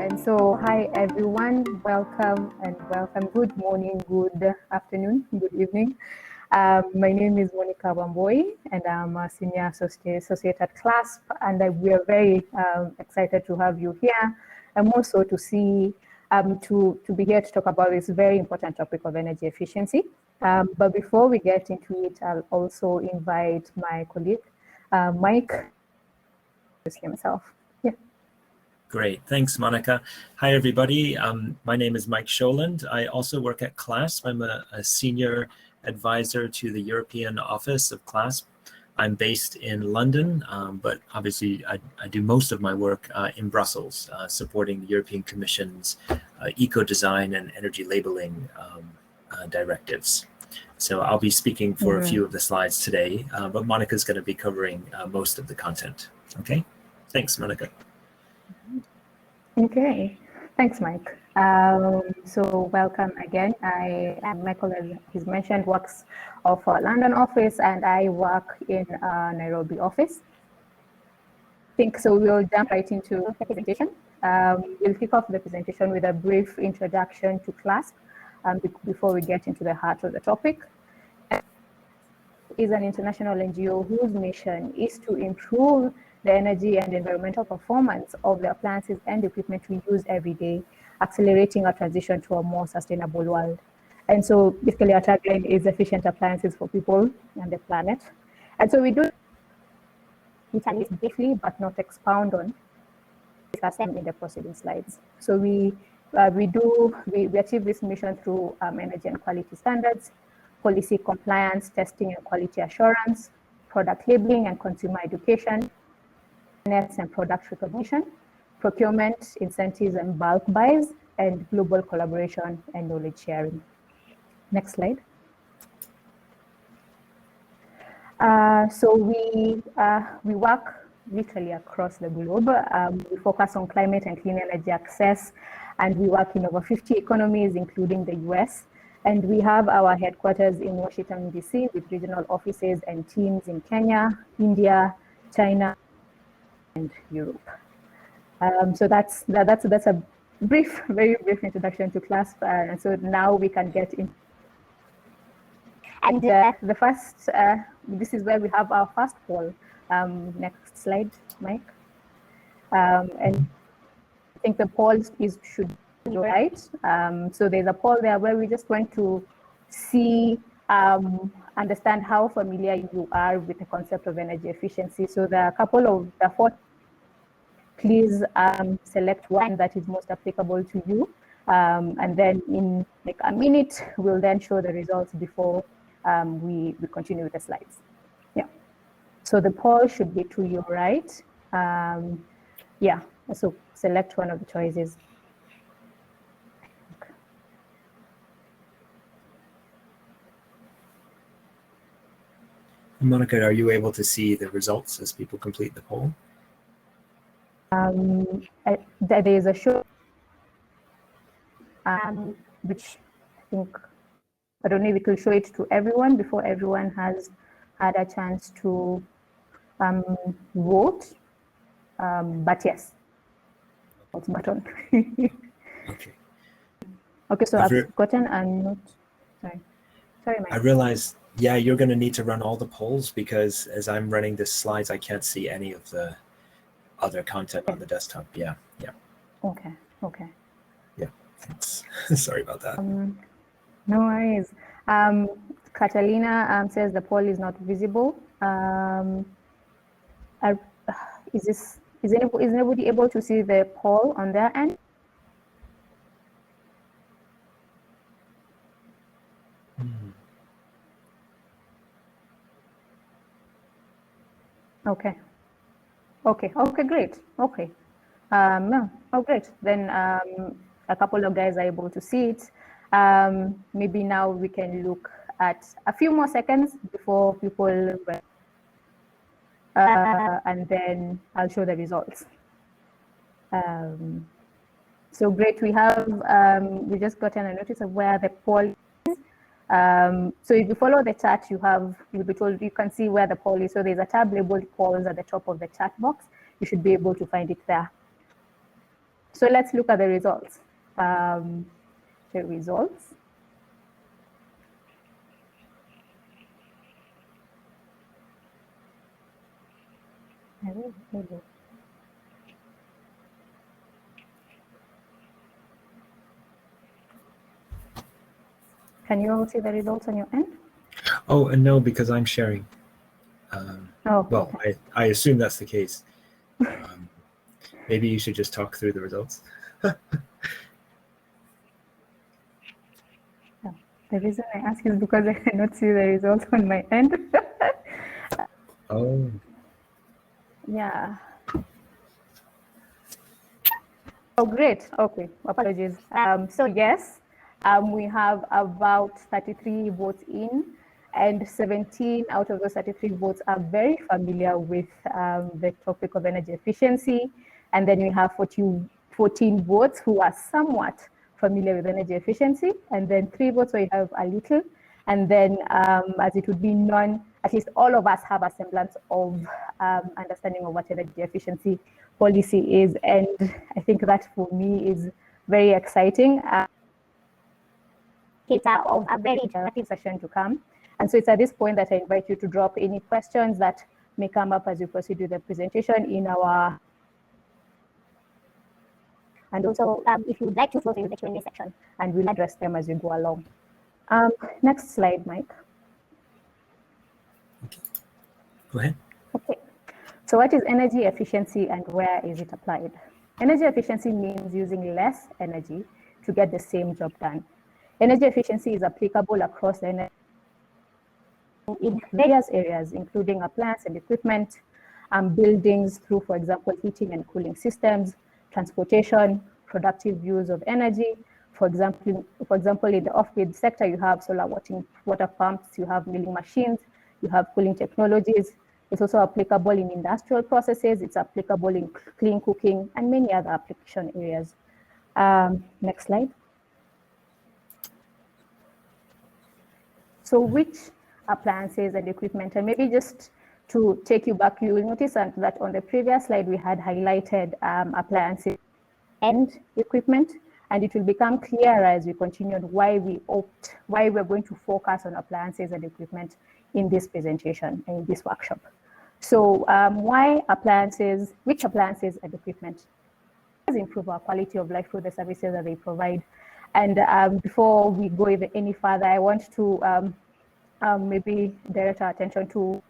And so, hi everyone, welcome. Good morning, good afternoon, good evening. My name is Monica Wambui, and I'm a senior associate at CLASP, and we are very excited to have you here, and also to see to be here to talk about this very important topic of energy efficiency. But before we get into it, I'll also invite my colleague, Mike, to introduce himself. Yeah. Great, thanks, Monica. Hi, everybody. My name is Mike Scholand. I also work at CLASP. I'm a senior advisor to the European office of CLASP. I'm based in London, but obviously I do most of my work in Brussels, supporting the European Commission's eco-design and energy labeling directives. So I'll be speaking for a few of the slides today, but Monica's going to be covering most of the content. Okay, thanks, Monica. Okay, thanks, Mike. So welcome again. I am Michael, as he's mentioned, works of our London office, and I work in Nairobi office. I think so. We'll jump right into the presentation. We'll kick off the presentation with a brief introduction to CLASP before we get into the heart of the topic. Is an international NGO whose mission is to improve the energy and environmental performance of the appliances and equipment we use every day, accelerating our transition to a more sustainable world. And so basically our tagline is efficient appliances for people and the planet. And so we do it briefly, but not expound on discuss them in the preceding slides. So we achieve this mission through energy and quality standards, policy compliance, testing and quality assurance, product labeling and consumer education, and product recognition, procurement, incentives and bulk buys, and global collaboration and knowledge sharing. Next slide. So we work literally across the globe. We focus on climate and clean energy access, and we work in over 50 economies, including the US. And we have our headquarters in Washington, DC, with regional offices and teams in Kenya, India, China, and Europe. So that's a very brief introduction to CLASP. And so now we can get in. And the first, this is where we have our first poll. Next slide, Mike. And I think the poll should be right. So there's a poll there where we just want to see, understand how familiar you are with the concept of energy efficiency. So there are a couple of the four. Please select one that is most applicable to you. And then in like a minute, we'll then show the results before we continue with the slides. Yeah. So the poll should be to your right. Yeah, so select one of the choices. Monica, are you able to see the results as people complete the poll? There is a show, which I think, I don't know if we could show it to everyone before everyone has had a chance to vote. But yes, vote button. Okay. Okay, so I've gotten a note. Sorry, Mike. I realized, yeah, you're going to need to run all the polls because as I'm running the slides, I can't see any of the other content on the desktop. Yeah. Okay. Yeah, thanks. Sorry about that. No worries. Catalina says the poll is not visible. Is anybody able to see the poll on their end? Okay, great. Okay. No. Oh, great. Then a couple of guys are able to see it. Maybe now we can look at a few more seconds before people, and then I'll show the results. So great. We have, we just gotten a notice of where the poll is. So if you follow the chat, you'll be told, you can see where the poll is. So there's a tab labeled polls at the top of the chat box. You should be able to find it there. So let's look at the results. The results. Can you all see the results on your end? Oh, and no, because I'm sharing. Oh, well, okay. I assume that's the case. Maybe you should just talk through the results. The reason I ask is because I cannot see the results on my end. Oh. Yeah. Oh, great. Okay, apologies. So yes, we have about 33 votes in, and 17 out of those 33 votes are very familiar with the topic of energy efficiency. And then we have 14 votes who are somewhat familiar with energy efficiency, and then 3 votes where you have a little. And then as it would be none, at least all of us have a semblance of understanding of what energy efficiency policy is. And I think that for me is very exciting. It's of a very interactive session to come. And so it's at this point that I invite you to drop any questions that may come up as we proceed with the presentation in our. And also, if you would like to flow through the Q&A section, and we'll address them as we go along. Next slide, Mike. Okay. Go ahead. Okay. So what is energy efficiency and where is it applied? Energy efficiency means using less energy to get the same job done. Energy efficiency is applicable across the energy in various areas, including appliances and equipment, buildings through, for example, heating and cooling systems, transportation, productive use of energy. For example, in the off-grid sector, you have solar water pumps, you have milling machines, you have cooling technologies. It's also applicable in industrial processes. It's applicable in clean cooking and many other application areas. Next slide. So which appliances and equipment, and maybe just to take you back, you will notice that on the previous slide, we had highlighted appliances and equipment, and it will become clearer as we continue why we're going to focus on appliances and equipment in this presentation and in this workshop. So why appliances, which appliances and equipment improve our quality of life through the services that they provide? And before we go even any further, I want to maybe direct our attention to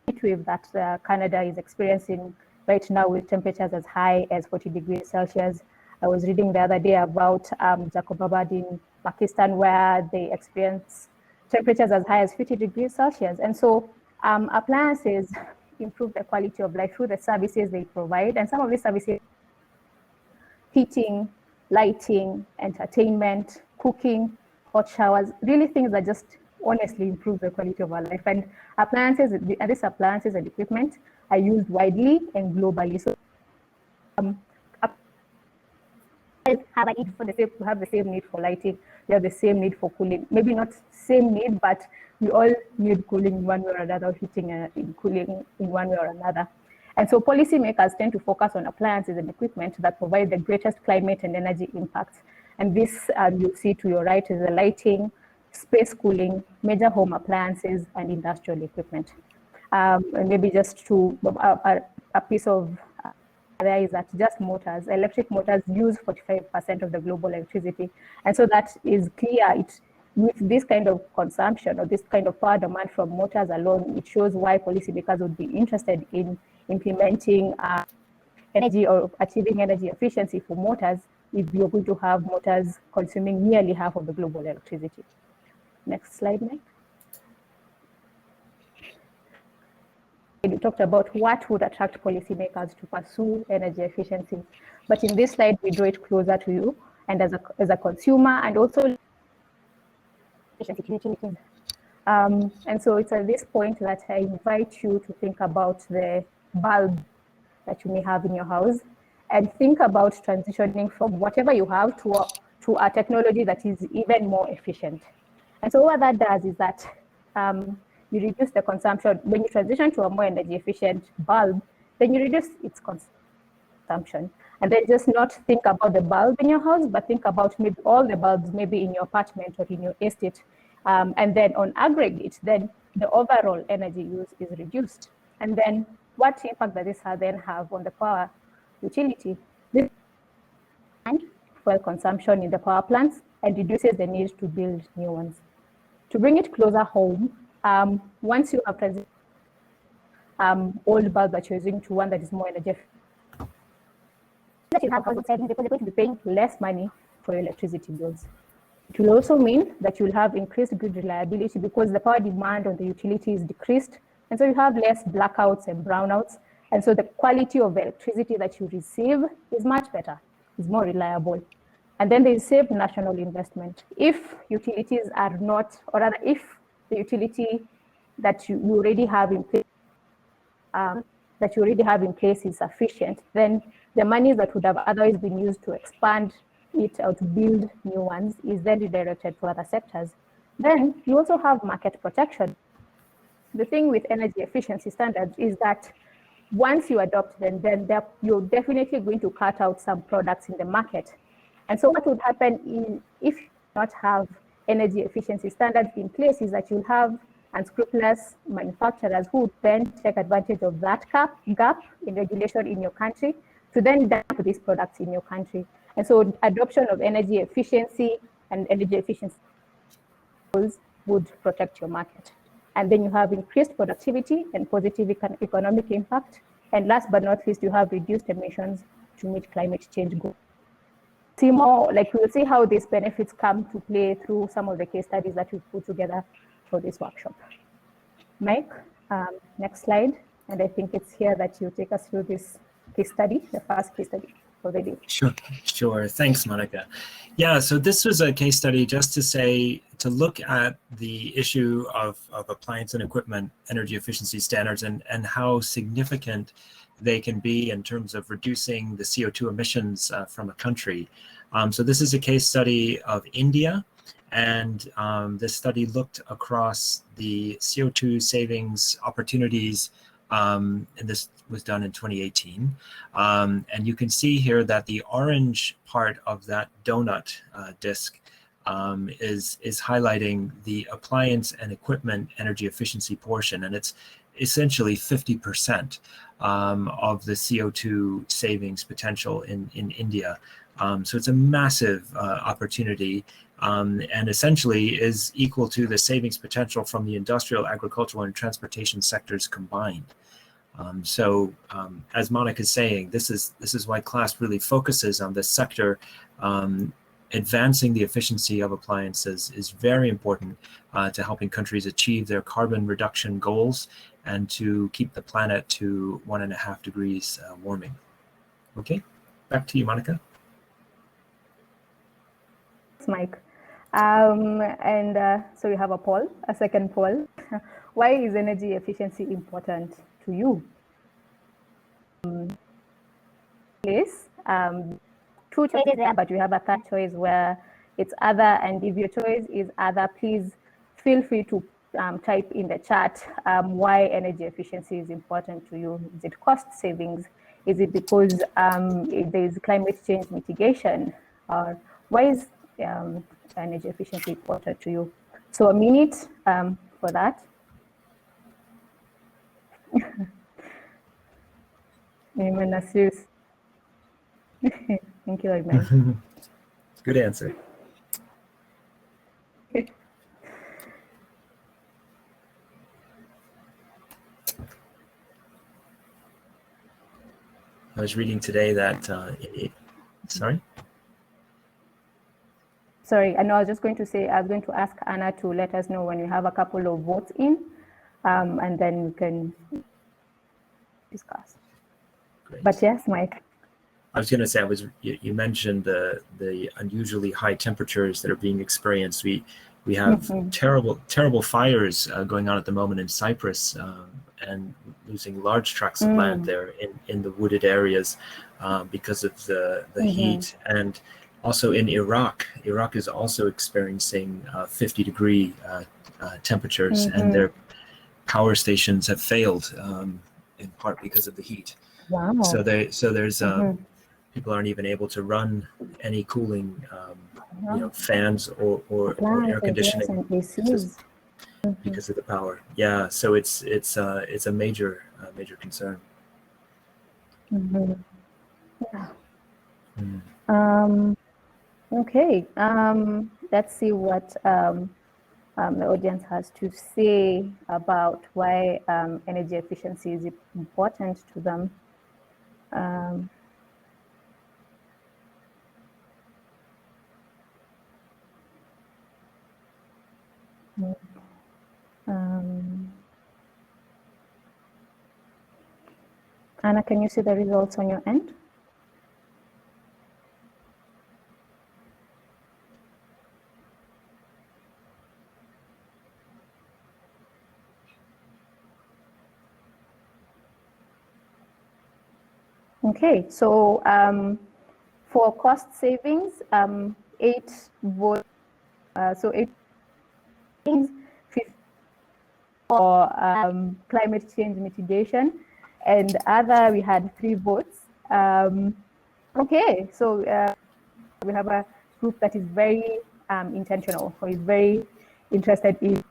the heat wave that Canada is experiencing right now with temperatures as high as 40 degrees Celsius. I was reading the other day about Jacobabad in Pakistan, where they experience temperatures as high as 50 degrees Celsius. And so appliances improve the quality of life through the services they provide. And some of these services, heating, lighting, entertainment, cooking, hot showers, really things that just honestly improve the quality of our life. And these appliances and equipment are used widely and globally. So have the same need for lighting, we have the same need for cooling. Maybe not same need, but we all need cooling in one way or another, heating and cooling in one way or another. And so policymakers tend to focus on appliances and equipment that provide the greatest climate and energy impacts. And this, you'll see to your right, is the lighting, space cooling, major home appliances, and industrial equipment. And maybe just to a piece of there is that just motors, electric motors use 45% of the global electricity. And so that is clear. With this kind of consumption or this kind of power demand from motors alone, it shows why policymakers would be interested in implementing energy or achieving energy efficiency for motors if you're going to have motors consuming nearly half of the global electricity. Next slide, Mike. We talked about what would attract policymakers to pursue energy efficiency. But in this slide, we draw it closer to you and as a consumer, and also and so it's at this point that I invite you to think about the bulb that you may have in your house and think about transitioning from whatever you have to a technology that is even more efficient. And so what that does is that you reduce the consumption. When you transition to a more energy efficient bulb, then you reduce its consumption. consumption. And then just not think about the bulb in your house, but think about maybe all the bulbs maybe in your apartment or in your estate. And then on aggregate, then the overall energy use is reduced. And then what impact does this then have on the power utility? This fuel consumption in the power plants and reduces the need to build new ones. To bring it closer home, once you have transitioned old bulb that you're using to one that is more energy efficient, that you have household savings because you're going to be paying less money for your electricity bills. It will also mean that you'll have increased grid reliability because the power demand on the utility is decreased, and so you have less blackouts and brownouts, and so the quality of electricity that you receive is much better, is more reliable. And then they save national investment. If utilities are not, or rather if the utility that you already have in place, is sufficient, then the money that would have otherwise been used to expand it or to build new ones is then redirected to other sectors. Then you also have market protection. The thing with energy efficiency standards is that once you adopt them, then you're definitely going to cut out some products in the market. And so what would happen if you not have energy efficiency standards in place is that you'll have unscrupulous manufacturers who then take advantage of that gap in regulation in your country to then dump these products in your country. And so adoption of energy efficiency and energy efficiency goals would protect your market. And then you have increased productivity and positive economic impact. And last but not least, you have reduced emissions to meet climate change goals. See more, like we'll see how these benefits come to play through some of the case studies that we've put together for this workshop. Mike, next slide. And I think it's here that you take us through this case study, the first case study for the day. Sure. Thanks, Monica. Yeah, so this was a case study just to look at the issue of appliance and equipment energy efficiency standards and how significant they can be in terms of reducing the CO2 emissions from a country. So this is a case study of India, and this study looked across the CO2 savings opportunities, and this was done in 2018. And you can see here that the orange part of that donut disc is highlighting the appliance and equipment energy efficiency portion, and it's essentially 50% of the CO2 savings potential in India. So it's a massive opportunity, and essentially is equal to the savings potential from the industrial, agricultural, and transportation sectors combined. So as Monica is saying, this is why CLASP really focuses on this sector. Advancing the efficiency of appliances is very important to helping countries achieve their carbon reduction goals and to keep the planet to 1.5 degrees warming. Okay, back to you, Monica. Thanks, Mike. So we have a second poll. Why is energy efficiency important to you? Two choices there, but we have a third choice where it's other, and if your choice is other, please feel free to type in the chat why energy efficiency is important to you. Is it cost savings? Is it because there's climate change mitigation? Or why is energy efficiency important to you? So a minute for that. Thank you very much. Good answer. I was reading today that, sorry? Sorry, I know I was just going to say, I was going to ask Anna to let us know when you have a couple of votes in, and then we can discuss. Great. But yes, Mike. I was going to say, you mentioned the unusually high temperatures that are being experienced. We have terrible fires going on at the moment in Cyprus, and losing large tracts of land there in the wooded areas because of the heat. And also in Iraq is also experiencing 50-degree temperatures, and their power stations have failed in part because of the heat. Wow. So there's people aren't even able to run any cooling, fans or air conditioning because of the power. Yeah, so it's a major concern. Yeah. Okay. Let's see what the audience has to say about why energy efficiency is important to them. Anna, can you see the results on your end? Okay, so for cost savings, 8 votes, so 8 for climate change mitigation, and other we had 3 votes. Okay, so we have a group that is very intentional, or is very interested in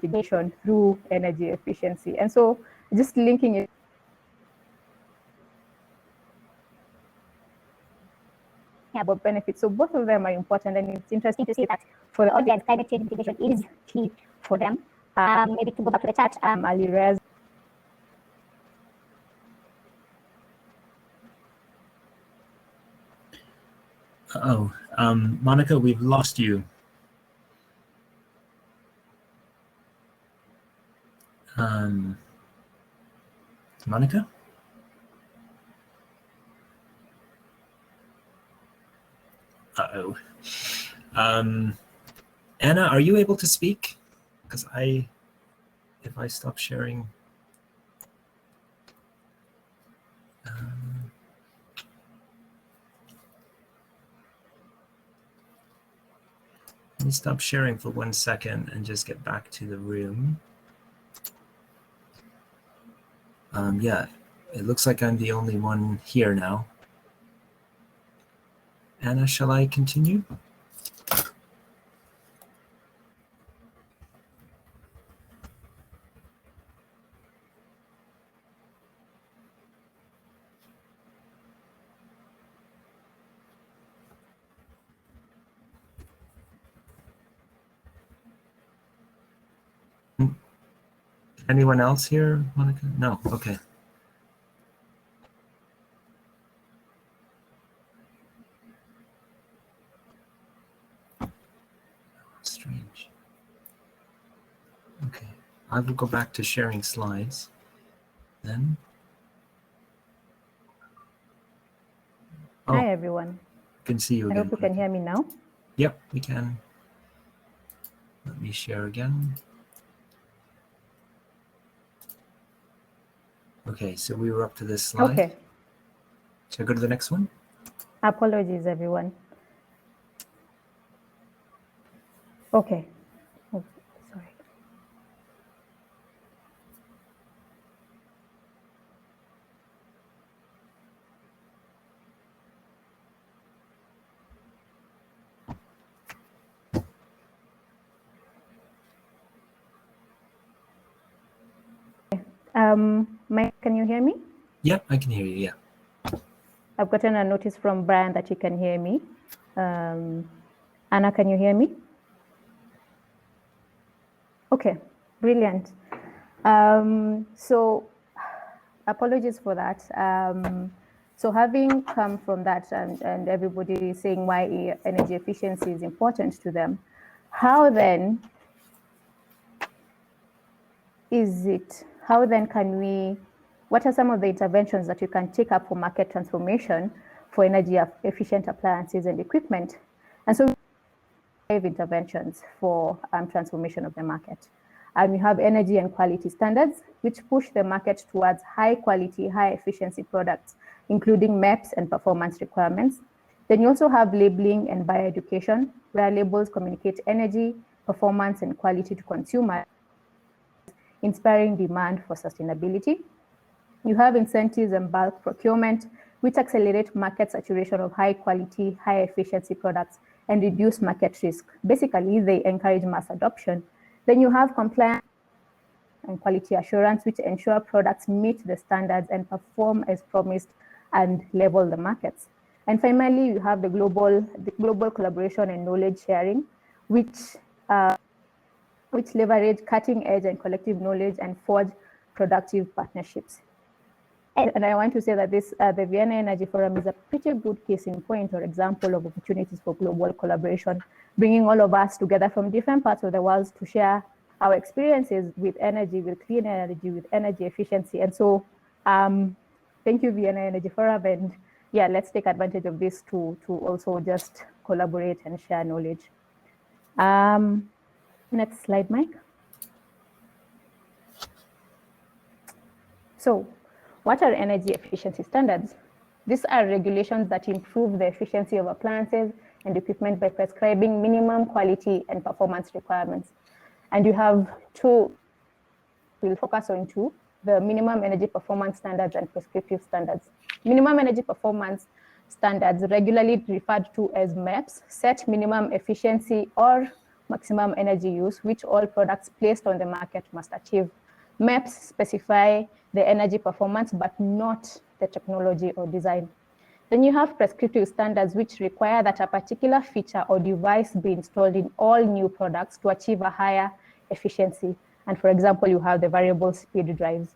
mitigation through energy efficiency, and so just linking it about benefits. So both of them are important, and it's interesting to see that for the audience, climate change mitigation is key for them. Maybe to go back to the chat, Ali Rez. Monica, we've lost you. Monica? Uh-oh. Anna, are you able to speak? Because if I stop sharing, let me stop sharing for 1 second and just get back to the room. Yeah, it looks like I'm the only one here now. Anna, shall I continue? Anyone else here, Monica? No, okay. Strange. Okay, I will go back to sharing slides then. Hi, everyone. I can see you again. I hope you can hear me now. Yep, we can. Let me share again. Okay, so we were up to this slide. Okay. Should I go to the next one? Apologies, everyone. Okay. Oh, sorry. Mike, can you hear me? Yep, I can hear you, yeah. I've gotten a notice from Brian that he can hear me. Anna, can you hear me? Okay, brilliant. So apologies for that. So having come from that and everybody saying why energy efficiency is important to them, how then can we, what are some of the interventions that you can take up for market transformation for energy efficient appliances and equipment? And so we have interventions for transformation of the market. And we have energy and quality standards, which push the market towards high quality, high efficiency products, including MEPS and performance requirements. Then you also have labeling and bioeducation, where labels communicate energy, performance, and quality to consumers, inspiring demand for sustainability. You have incentives and bulk procurement, which accelerate market saturation of high quality, high efficiency products and reduce market risk. Basically, they encourage mass adoption. Then you have compliance and quality assurance, which ensure products meet the standards and perform as promised and level the markets. And finally, you have the global collaboration and knowledge sharing, which leverage cutting edge and collective knowledge and forge productive partnerships. And I want to say that the Vienna Energy Forum is a pretty good case in point or example of opportunities for global collaboration, bringing all of us together from different parts of the world to share our experiences with energy, with clean energy, with energy efficiency. And so thank you, Vienna Energy Forum. And yeah, let's take advantage of this to also just collaborate and share knowledge. Next slide, Mike. So what are energy efficiency standards? These are regulations that improve the efficiency of appliances and equipment by prescribing minimum quality and performance requirements. And you have two, we'll focus on two, the minimum energy performance standards and prescriptive standards. Minimum energy performance standards, regularly referred to as MEPS, set minimum efficiency or maximum energy use, which all products placed on the market must achieve. MEPS specify the energy performance, but not the technology or design. Then you have prescriptive standards, which require that a particular feature or device be installed in all new products to achieve a higher efficiency. And for example, you have the variable speed drives.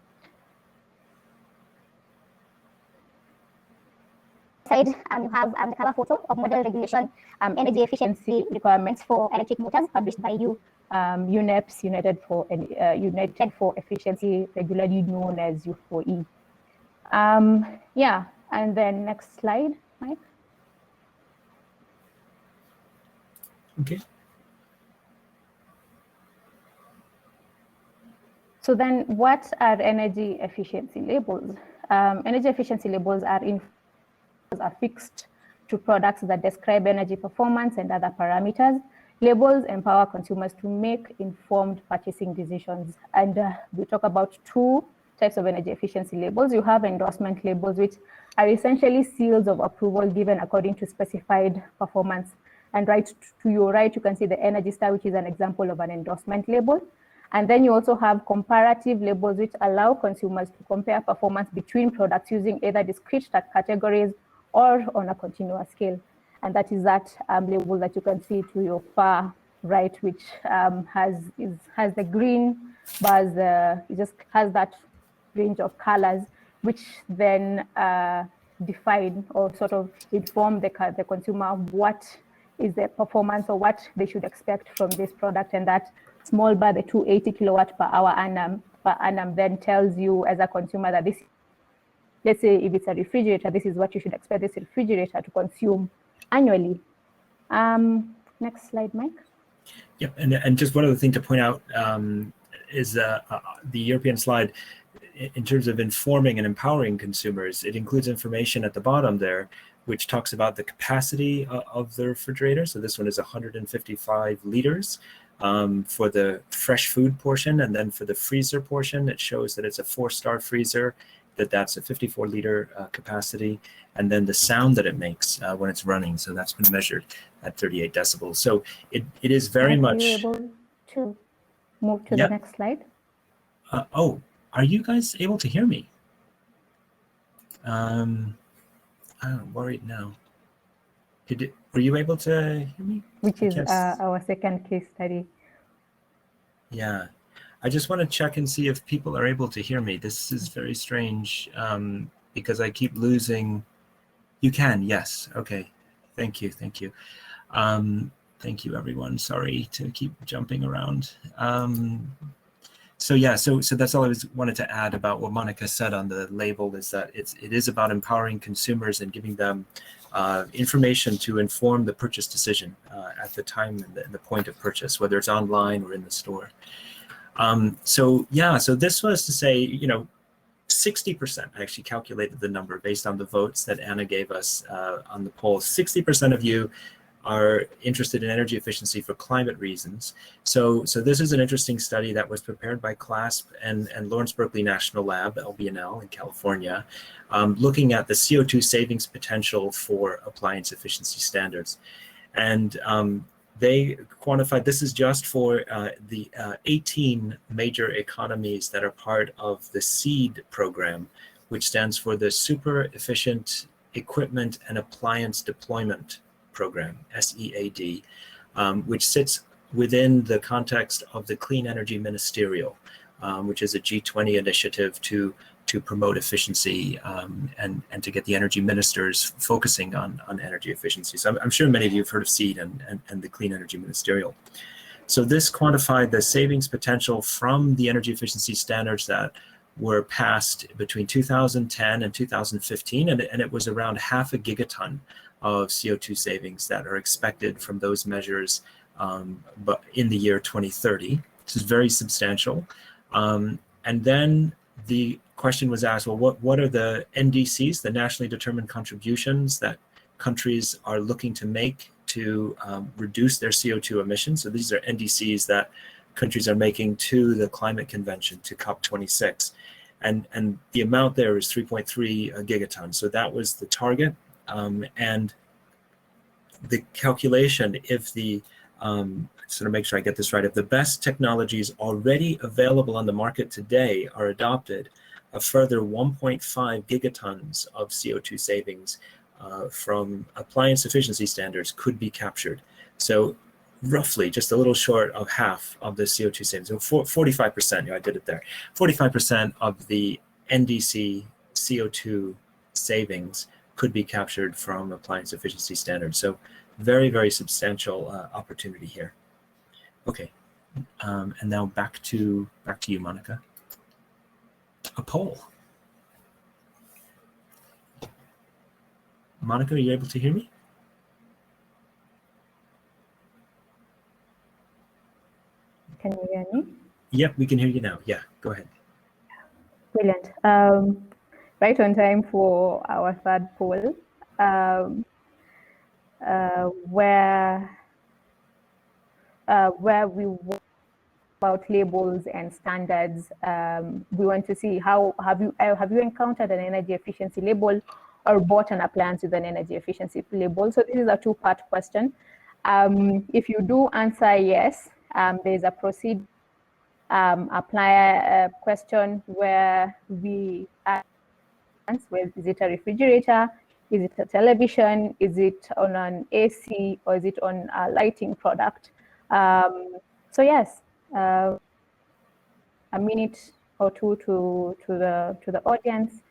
Side, you have the cover photo of model regulation, energy efficiency requirements for electric motors published by UNEPS, United for Efficiency, regularly known as U4E. Yeah, and then next slide, Mike. Okay. So then what are energy efficiency labels? Energy efficiency labels are fixed to products that describe energy performance and other parameters. Labels empower consumers to make informed purchasing decisions. And we talk about two types of energy efficiency labels. You have endorsement labels, which are essentially seals of approval given according to specified performance. And right to your right, you can see the Energy Star, which is an example of an endorsement label. And then you also have comparative labels, which allow consumers to compare performance between products using either discrete categories or on a continuous scale. And that is that label that you can see to your far right, which has the green bars. It just has that range of colors, which then define or sort of inform the consumer of what is the performance or what they should expect from this product. And that small bar, the 280 kilowatt per hour annum, then tells you as a consumer that this, let's say if it's a refrigerator, this is what you should expect this refrigerator to consume annually. Next slide, Mike. Yeah, and just one other thing to point out is the European slide, in terms of informing and empowering consumers, it includes information at the bottom there, which talks about the capacity of the refrigerator. So this one is 155 liters for the fresh food portion. And then for the freezer portion, it shows that it's a 4-star freezer, that's a 54-liter capacity. And then the sound that it makes when it's running. So that's been measured at 38 decibels. So it is very much... Are you able to move to the next slide? Oh, are you guys able to hear me? I'm worried now. Were you able to hear me? Which is our second case study. Yeah, I just want to check and see if people are able to hear me. This is very strange because I keep losing. You can, yes. Okay, thank you. Thank you, everyone. Sorry to keep jumping around. So yeah, so that's all I wanted to add about what Monica said on the label, is that it is about empowering consumers and giving them information to inform the purchase decision at the time and the point of purchase, whether it's online or in the store. So this was to say, 60%, I actually calculated the number based on the votes that Anna gave us on the poll. 60% of you are interested in energy efficiency for climate reasons. So this is an interesting study that was prepared by CLASP and Lawrence Berkeley National Lab, LBNL in California, looking at the CO2 savings potential for appliance efficiency standards. And they quantified, this is just for the 18 major economies that are part of the SEED program, which stands for the Super Efficient Equipment and Appliance Deployment Program, SEAD, which sits within the context of the Clean Energy Ministerial, which is a G20 initiative to promote efficiency and to get the energy ministers focusing on energy efficiency. So I'm sure many of you have heard of SEED and the Clean Energy Ministerial. So this quantified the savings potential from the energy efficiency standards that were passed between 2010 and 2015, and it was around 0.5 gigaton of CO2 savings that are expected from those measures but in the year 2030. This is very substantial. And then the question was asked, well, what are the NDCs, the nationally determined contributions that countries are looking to make to reduce their CO2 emissions? So these are NDCs that countries are making to the climate convention, to COP26. And the amount there is 3.3 gigatons. So that was the target. And the calculation, if the, just to make sure I get this right, if the best technologies already available on the market today are adopted, a further 1.5 gigatons of CO2 savings from appliance efficiency standards could be captured. So roughly just a little short of half of the CO2 savings, so 45%, I did it there, 45% of the NDC CO2 savings could be captured from appliance efficiency standards. So very, very substantial opportunity here. Okay, and now back to you, Monica. A poll. Monica, are you able to hear me? Can you hear me? Yep, we can hear you now. Yeah, go ahead. Brilliant. Right on time for our third poll, where we work about labels and standards. We want to see how have you encountered an energy efficiency label or bought an appliance with an energy efficiency label? So this is a two-part question. If you do answer yes, there's a proceed apply a question where we ask, well, is it a refrigerator? Is it a television? Is it on an AC, or is it on a lighting product? So yes, a minute or two to the audience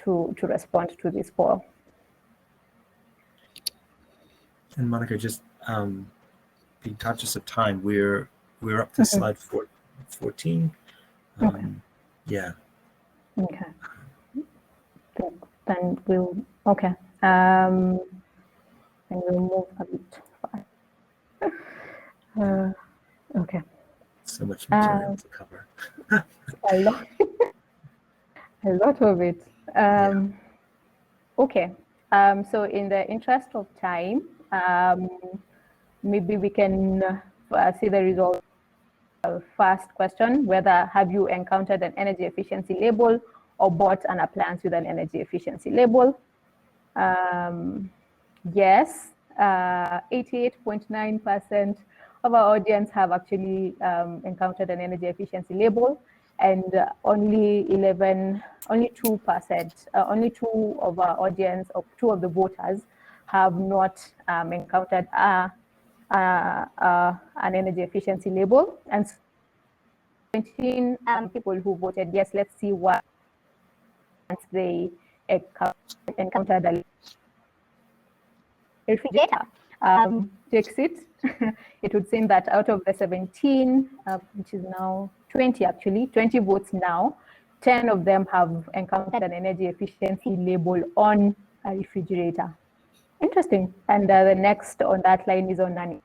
to respond to this poll. And Monica, just being conscious of time, we're up to slide 14. Okay. Yeah. Okay. Then we'll and we'll move a bit fast. Okay. So much material to cover. A lot of it. Okay. So in the interest of time, maybe we can see the result. First question, whether have you encountered an energy efficiency label or bought an appliance with an energy efficiency label? Yes, 88.9% of our audience have actually encountered an energy efficiency label, and only 2%, only 2 of our audience, or 2 of the voters, have not encountered an energy efficiency label. And 17 people who voted yes. Let's see what they encountered a refrigerator. Takes it. It would seem that out of the 17, which is now 20 actually, 20 votes now, 10 of them have encountered an energy efficiency label on a refrigerator. Interesting. And the next on that line is on an.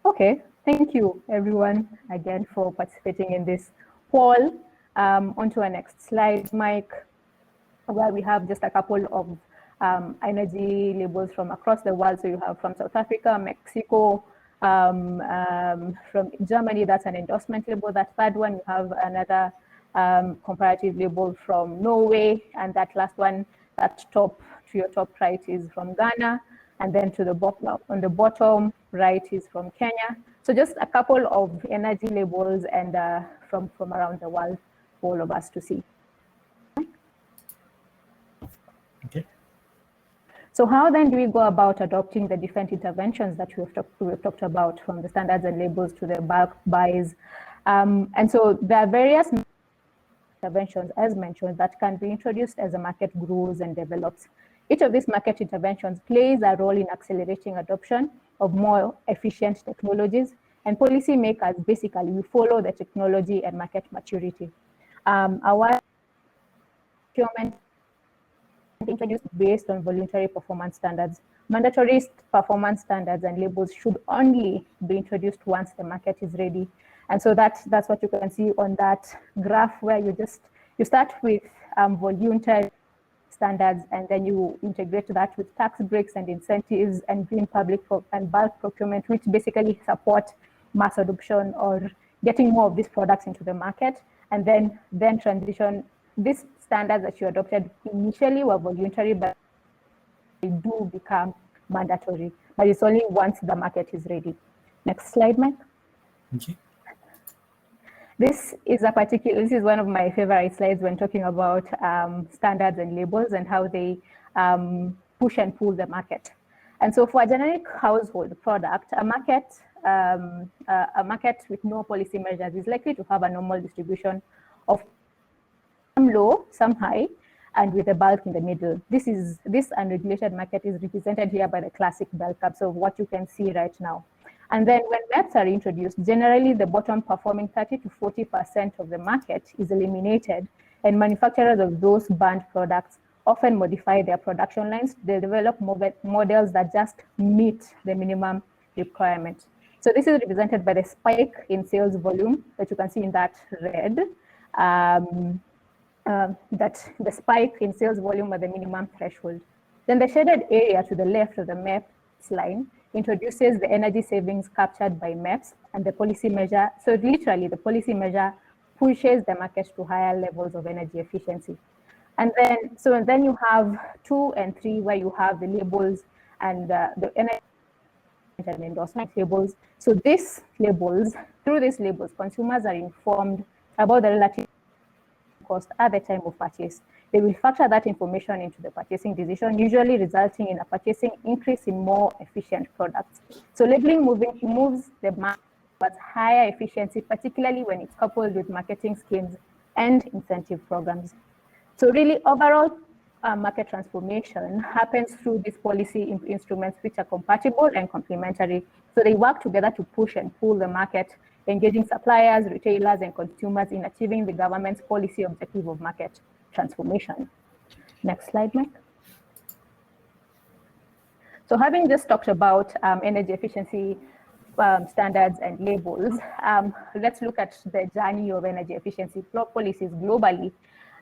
Okay, thank you everyone again for participating in this poll. On to our next slide, Mike, where we have just a couple of energy labels from across the world. So you have from South Africa, Mexico, from Germany, that's an endorsement label. That third one, you have another comparative label from Norway, and that last one, that top to your top right, is from Ghana, and then to the bottom, on the bottom right, is from Kenya. So just a couple of energy labels and from around the world for all of us to see. Okay. So how then do we go about adopting the different interventions that we've talked about, from the standards and labels to the bulk buys? And so there are various interventions, as mentioned, that can be introduced as the market grows and develops. Each of these market interventions plays a role in accelerating adoption of more efficient technologies, and policymakers basically will follow the technology and market maturity. Our procurement introduced based on voluntary performance standards. Mandatory performance standards and labels should only be introduced once the market is ready. And so that's what you can see on that graph, where you start with voluntary standards, and then you integrate that with tax breaks and incentives and green public and bulk procurement, which basically support mass adoption or getting more of these products into the market, and then transition. These standards that you adopted initially were voluntary, but they do become mandatory, but it's only once the market is ready. Next slide, Mike. Okay. This is one of my favorite slides when talking about standards and labels and how they push and pull the market. And so for a generic household product, a market with no policy measures is likely to have a normal distribution of some low, some high, and with a bulk in the middle. This unregulated market is represented here by the classic bell curve, so what you can see right now. And then when MEPs are introduced, generally the bottom performing 30 to 40% of the market is eliminated, and manufacturers of those banned products often modify their production lines. They develop models that just meet the minimum requirement. So this is represented by the spike in sales volume that you can see in that red, that the spike in sales volume at the minimum threshold. Then the shaded area to the left of the MEPs line introduces the energy savings captured by MEPs and the policy measure. So literally the policy measure pushes the market to higher levels of energy efficiency. And then you have 2 and 3, where you have the labels and the energy and endorsement labels. So through these labels, consumers are informed about the relative cost at the time of purchase. They will factor that information into the purchasing decision, usually resulting in a purchasing increase in more efficient products. So labeling moves the market towards higher efficiency, particularly when it's coupled with marketing schemes and incentive programs. So really, overall market transformation happens through these policy instruments, which are compatible and complementary. So they work together to push and pull the market, engaging suppliers, retailers, and consumers in achieving the government's policy objective of market transformation. Next slide, Mike. So having just talked about energy efficiency standards and labels, let's look at the journey of energy efficiency policies globally.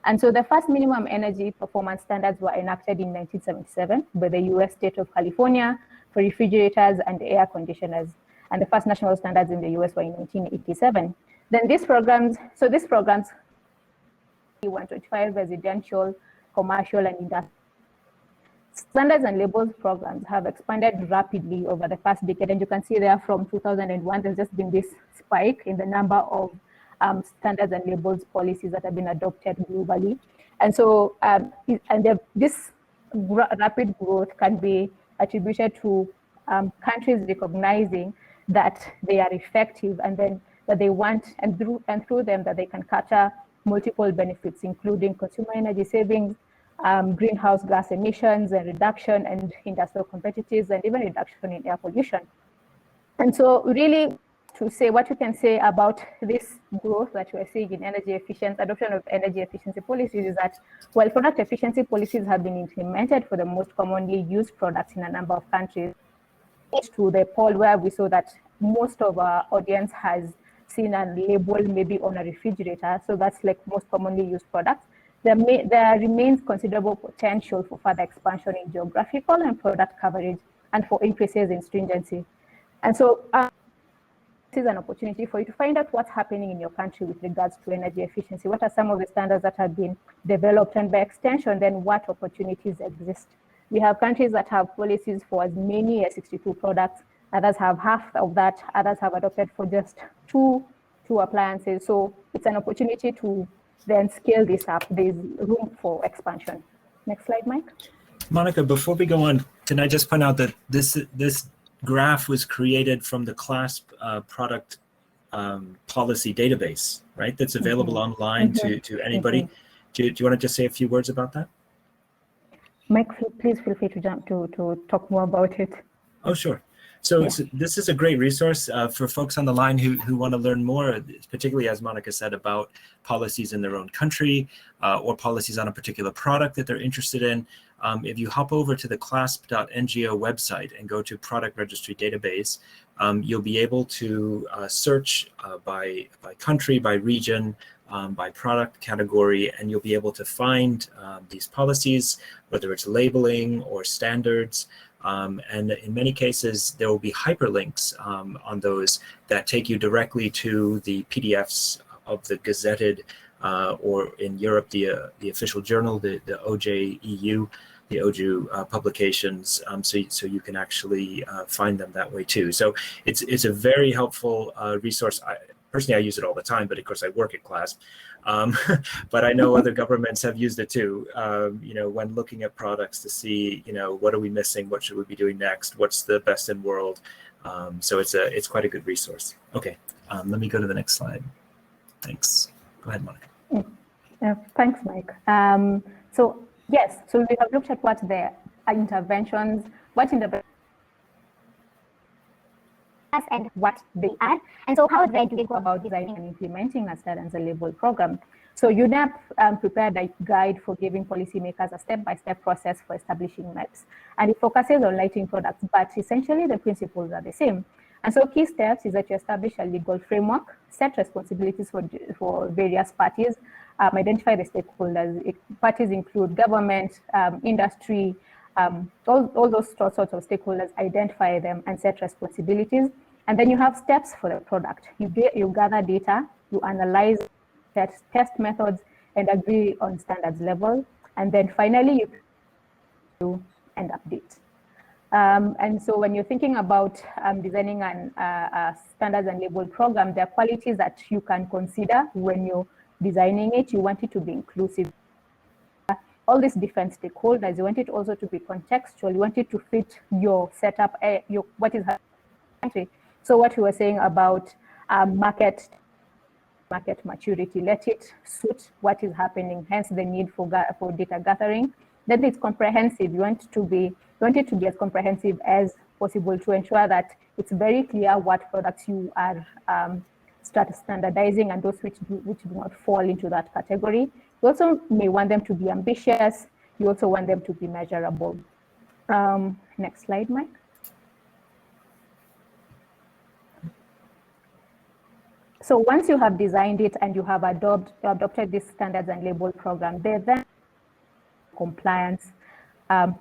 And so the first minimum energy performance standards were enacted in 1977 by the US state of California for refrigerators and air conditioners. And the first national standards in the US were in 1987. Then these programs 125 residential, commercial, and industrial. Standards and labels programs have expanded rapidly over the past decade. And you can see there from 2001, there's just been this spike in the number of standards and labels policies that have been adopted globally. And so this rapid growth can be attributed to countries recognizing that they are effective, and then that they want, and through them that they can capture multiple benefits, including consumer energy savings, greenhouse gas emissions and reduction, and industrial competitiveness, and even reduction in air pollution. And so really, to say what you can say about this growth that we're seeing in adoption of energy efficiency policies is that while product efficiency policies have been implemented for the most commonly used products in a number of countries, to the poll where we saw that most of our audience has seen a label maybe on a refrigerator, so that's like most commonly used products. there remains considerable potential for further expansion in geographical and product coverage and for increases in stringency. And so this is an opportunity for you to find out what's happening in your country with regards to energy efficiency. What are some of the standards that have been developed, and by extension, then what opportunities exist? We have countries that have policies for as many as 62 products. Others have half of that. Others have adopted for just two appliances. So it's an opportunity to then scale this up. There's room for expansion. Next slide, Mike. Monica, before we go on, can I just point out that this graph was created from the CLASP product policy database, right? That's available online to anybody. Do you want to just say a few words about that? Mike, please feel free to talk more about it. Oh, sure. So this is a great resource for folks on the line who want to learn more, particularly, as Monica said, about policies in their own country or policies on a particular product that they're interested in. If you hop over to the clasp.ngo website and go to product registry database, you'll be able to search by country, by region, by product category, and you'll be able to find these policies, whether it's labeling or standards. And in many cases, there will be hyperlinks on those that take you directly to the PDFs of the gazetted, or in Europe, the official journal, the OJEU, the OJEU publications, so you can actually find them that way too. So it's a very helpful resource. Personally, I use it all the time, but of course I work at CLASP. But I know other governments have used it too, when looking at products to see, what are we missing? What should we be doing next? What's the best in world? So it's quite a good resource. Okay, let me go to the next slide. Thanks. Go ahead, Monica. Thanks, Mike. So we have looked at what the interventions, and what they are. And so how then do we go about designing and implementing a standards and label program? So UNEP prepared a guide for giving policymakers a step-by-step process for establishing MEPs. And it focuses on lighting products, but essentially the principles are the same. And so key steps is that you establish a legal framework, set responsibilities for various parties, identify the stakeholders. Parties include government, industry, all those sorts of stakeholders, identify them and set responsibilities. And then you have steps for the product. You gather data, you analyze, test methods, and agree on standards level. And then finally, you and update. And so when you're thinking about designing a standards and label program, there are qualities that you can consider when you're designing it. You want it to be inclusive. All these different stakeholders, you want it also to be contextual. You want it to fit your setup, what is happening in the country. So what you were saying about market maturity, let it suit what is happening, hence the need for data gathering. Then it's comprehensive. You want it to be as comprehensive as possible to ensure that it's very clear what products you are standardizing and those which do not fall into that category. You also may want them to be ambitious. You also want them to be measurable. Next slide, Mike. So once you have designed it and you have adopted this standards and label program, they then compliance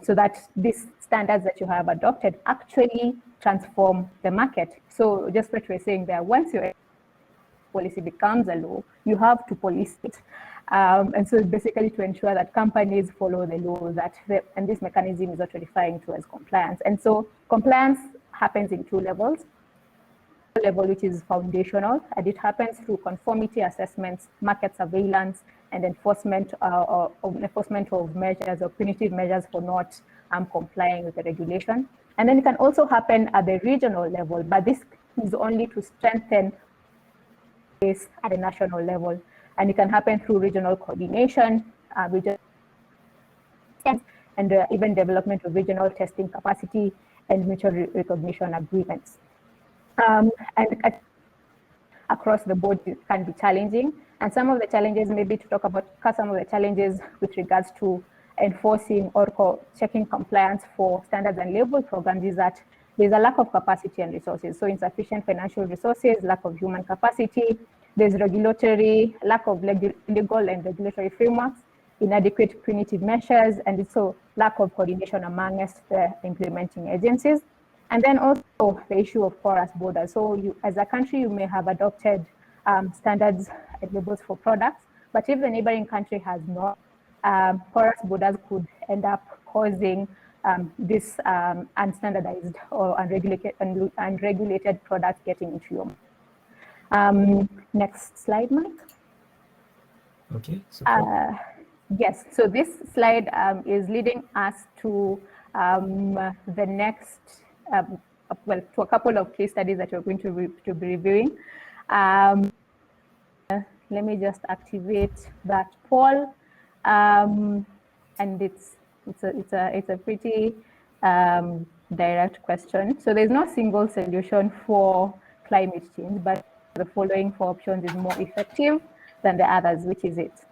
so that these standards that you have adopted actually transform the market. So just what we're saying there, once your policy becomes a law, you have to police it. And so basically to ensure that companies follow the law, and this mechanism is what we're referring to as compliance. And so compliance happens in two levels. Level which is foundational, and it happens through conformity assessments, market surveillance, and enforcement of measures or punitive measures for not complying with the regulation. And then it can also happen at the regional level, but this is only to strengthen this at the national level. And it can happen through regional coordination, and even development of regional testing capacity and mutual recognition agreements. And across the board, it can be challenging. And some of the challenges, maybe to talk about some of the challenges with regards to enforcing or checking compliance for standards and label programs is that there's a lack of capacity and resources. So insufficient financial resources, lack of human capacity, there's lack of legal and regulatory frameworks, inadequate punitive measures, and also lack of coordination amongst the implementing agencies. And then also the issue of porous borders. So you, as a country, you may have adopted standards and labels for products, but if the neighboring country has not, porous borders could end up causing this unstandardized or unregulated products getting into your market. Next slide, Mike. Okay. So Yes, so this slide is leading us to the next, well, to a couple of case studies that we're going to be reviewing. Let me just activate that poll, and it's a pretty direct question. So there's no single solution for climate change, but the following four options is more effective than the others. Which is it?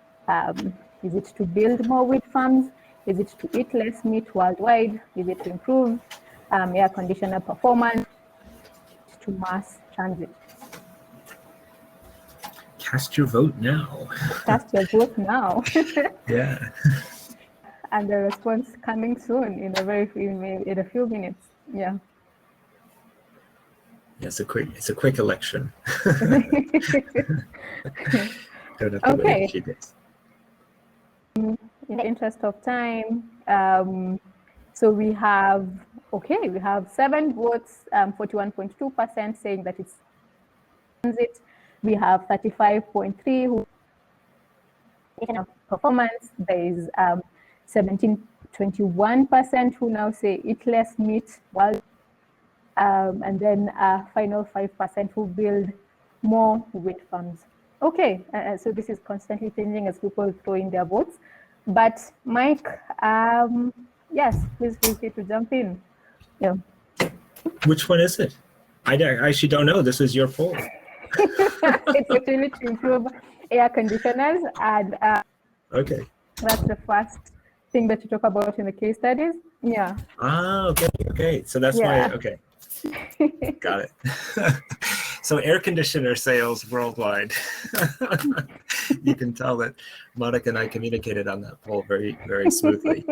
Is it to build more wheat farms? Is it to eat less meat worldwide? Is it to improve air conditioner performance? To mass transit? cast your vote now. Cast your vote now. Yeah. And the response coming soon in a few minutes. Yeah. Yeah, it's a quick election. Don't have to Okay. wait a few days. In the interest of time, so we have 7 votes, 41.2% saying that it's transit. We have 35.3 who performance. There is 17.21% who now say eat less meat, while and then final 5% who build more wind farms. Okay, so this is constantly changing as people throw in their votes. But Mike, yes, please feel free to jump in. Yeah. Which one is it? I actually don't know. This is your poll. It's actually to improve air conditioners, and Okay. that's the first thing that you talk about in the case studies. Yeah. Ah, okay. So that's why, okay. Got it. So air conditioner sales worldwide. You can tell that Monica and I communicated on that poll very, very smoothly.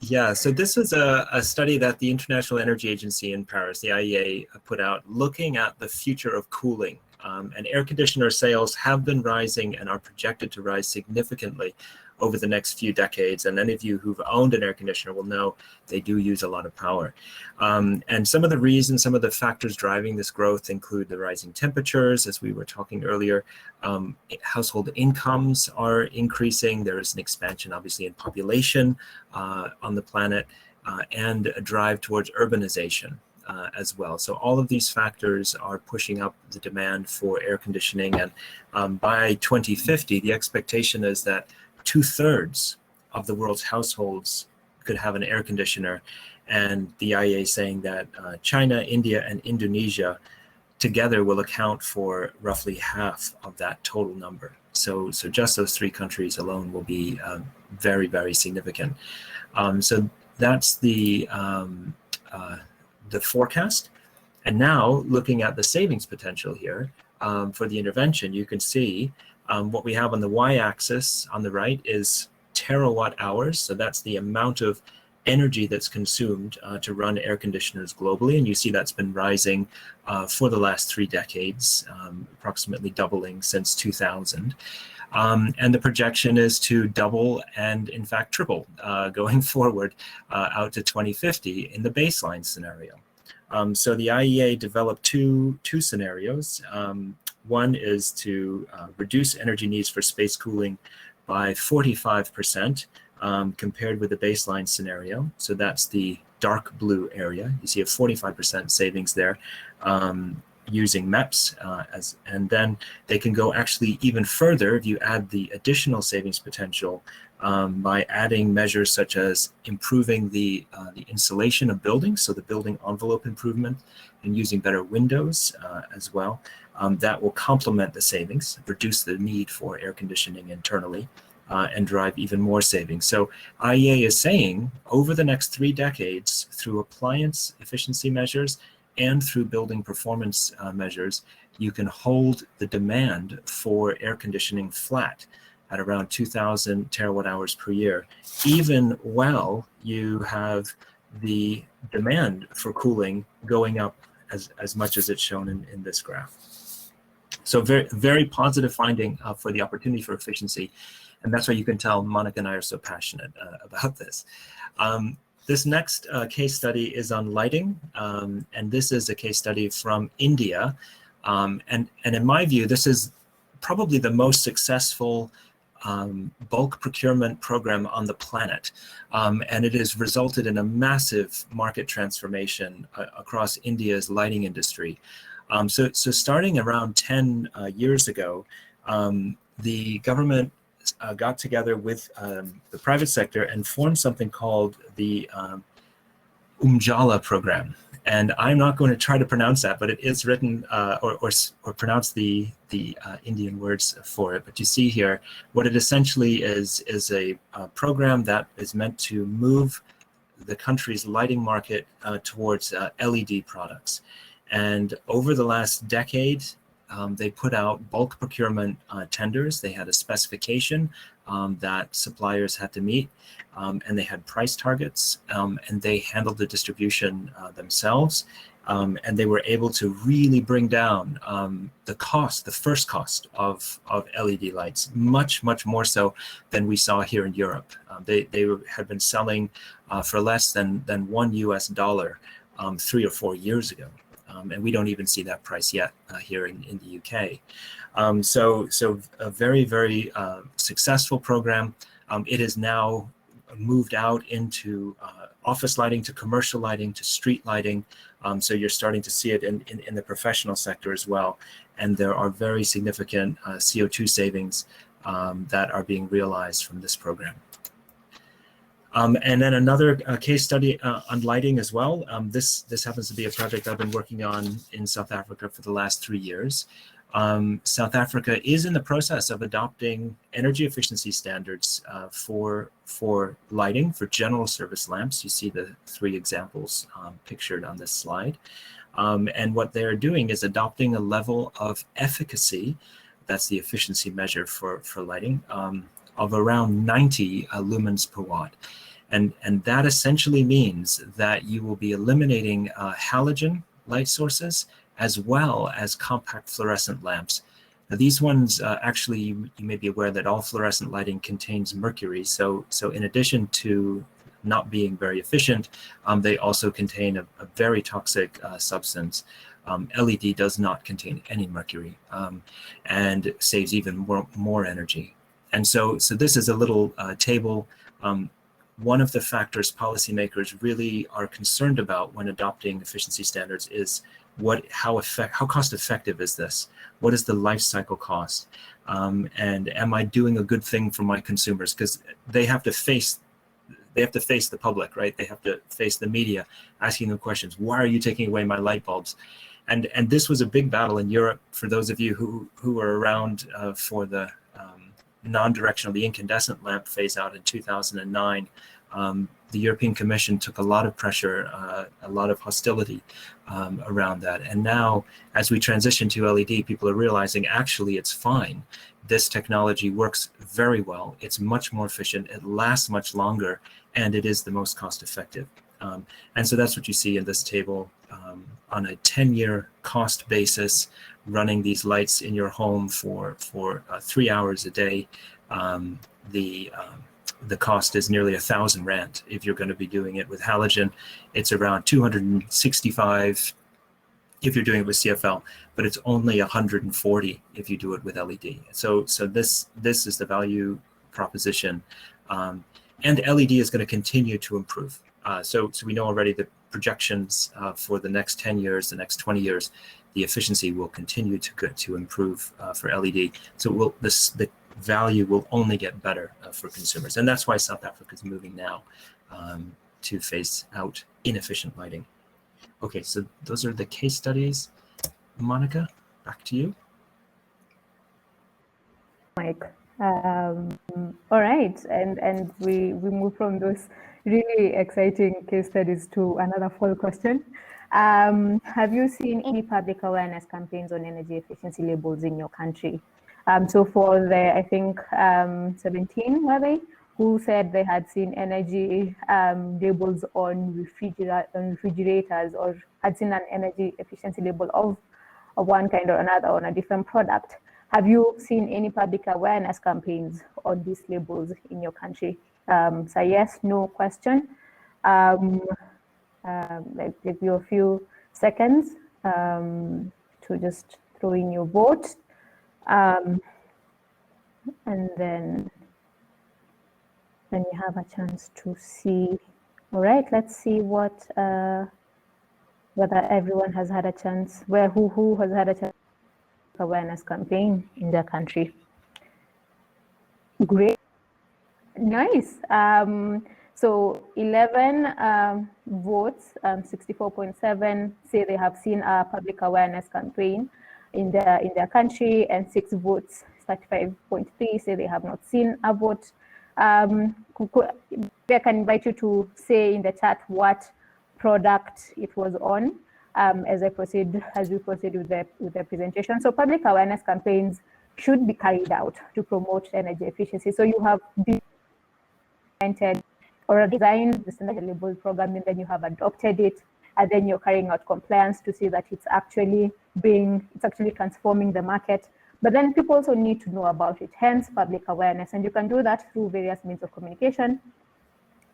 Yeah, so this was a study that the International Energy Agency in Paris, the IEA, put out looking at the future of cooling. And air conditioner sales have been rising and are projected to rise significantly over the next few decades. And any of you who've owned an air conditioner will know they do use a lot of power. And some of the reasons, some of the factors driving this growth include the rising temperatures, as we were talking earlier. Household incomes are increasing. There is an expansion, obviously, in population on the planet, and a drive towards urbanization as well. So all of these factors are pushing up the demand for air conditioning. And by 2050, the expectation is that 2/3 of the world's households could have an air conditioner, and the IEA is saying that China, India, and Indonesia together will account for roughly half of that total number. So just those 3 countries alone will be very, very significant. So that's the forecast. And now looking at the savings potential here for the intervention, you can see what we have on the y-axis on the right is terawatt hours. So that's the amount of energy that's consumed to run air conditioners globally. And you see that's been rising for the last 3 decades, approximately doubling since 2000. And the projection is to double and in fact triple going forward out to 2050 in the baseline scenario. So the IEA developed two scenarios. One is to reduce energy needs for space cooling by 45% compared with the baseline scenario. So that's the dark blue area. You see a 45% savings there using MEPS. And then they can go actually even further if you add the additional savings potential by adding measures such as improving the insulation of buildings, so the building envelope improvement, and using better windows as well. That will complement the savings, reduce the need for air conditioning internally, and drive even more savings. So IEA is saying over the next 3 decades, through appliance efficiency measures and through building performance measures, you can hold the demand for air conditioning flat. at around 2,000 terawatt hours per year, even while you have the demand for cooling going up as much as it's shown in this graph. So very, very positive finding for the opportunity for efficiency. And that's why you can tell Monica and I are so passionate about this. This next case study is on lighting. And this is a case study from India. And in my view, this is probably the most successful bulk procurement program on the planet. And it has resulted in a massive market transformation across India's lighting industry. So starting around 10 years ago, the government got together with the private sector and formed something called the Umjala program. And I'm not going to try to pronounce that, but it is written or pronounce the Indian words for it. But you see here, what it essentially is a program that is meant to move the country's lighting market towards LED products. And over the last decade, they put out bulk procurement tenders. They had a specification that suppliers had to meet, and they had price targets, and they handled the distribution themselves. And they were able to really bring down the first cost of LED lights, much more so than we saw here in Europe. They had been selling for less than $1 US 3 or 4 years ago. And we don't even see that price yet here in the UK. So a very, very successful program. It is now moved out into office lighting, to commercial lighting, to street lighting. So you're starting to see it in the professional sector as well. And there are very significant CO2 savings that are being realized from this program. And then another case study on lighting as well. This happens to be a project I've been working on in South Africa for the last 3 years. South Africa is in the process of adopting energy efficiency standards for lighting, for general service lamps. You see the 3 examples pictured on this slide. And what they're doing is adopting a level of efficacy, that's the efficiency measure for lighting, of around 90 lumens per watt. And that essentially means that you will be eliminating halogen light sources as well as compact fluorescent lamps. Now, these ones, actually, you may be aware that all fluorescent lighting contains mercury. So in addition to not being very efficient, they also contain a very toxic substance. LED does not contain any mercury and saves even more energy. And so this is a little table. One of the factors policymakers really are concerned about when adopting efficiency standards is how cost effective is this? What is the life cycle cost? And am I doing a good thing for my consumers? Because they have to face the public, right? They have to face the media, asking them questions. Why are you taking away my light bulbs? And this was a big battle in Europe. For those of you who were around for the non-directional, the incandescent lamp phase out in 2009, the European Commission took a lot of pressure, a lot of hostility around that. And now, as we transition to LED, people are realizing actually it's fine. This technology works very well. It's much more efficient. It lasts much longer, and it is the most cost-effective. And so that's what you see in this table. On a 10-year cost basis, running these lights in your home for 3 hours a day, the cost is nearly 1,000 rand. If you're going to be doing it with halogen, it's around 265 if you're doing it with CFL, but it's only 140 if you do it with LED. So this is the value proposition, and LED is going to continue to improve. So we know already the projections for the next 10 years, the next 20 years, the efficiency will continue to improve for LED. So the value will only get better for consumers. And that's why South Africa is moving now to phase out inefficient lighting. Okay, so those are the case studies. Monica, back to you. Mike. All right, and we move from those really exciting case studies to another full question. Have you seen any public awareness campaigns on energy efficiency labels in your country? So for the, I think, 17, were they, who said they had seen energy labels on refrigerators, or had seen an energy efficiency label of one kind or another on a different product. Have you seen any public awareness campaigns on these labels in your country? So yes, no question. I'll give you a few seconds to just throw in your vote. And then you have a chance to see. All right, let's see what whether everyone has had a chance, who has had a chance awareness campaign in their country. Great, nice. So 11 votes, 64.7 say they have seen a public awareness campaign in their country, and 6 votes, 35.3, say they have not seen a vote. I can invite you to say in the chat what product it was on as we proceed with the presentation. So public awareness campaigns should be carried out to promote energy efficiency. So you have implemented or designed the standard label program, and then you have adopted it, and then you're carrying out compliance to see that it's actually transforming the market. But then people also need to know about it, hence public awareness. And you can do that through various means of communication.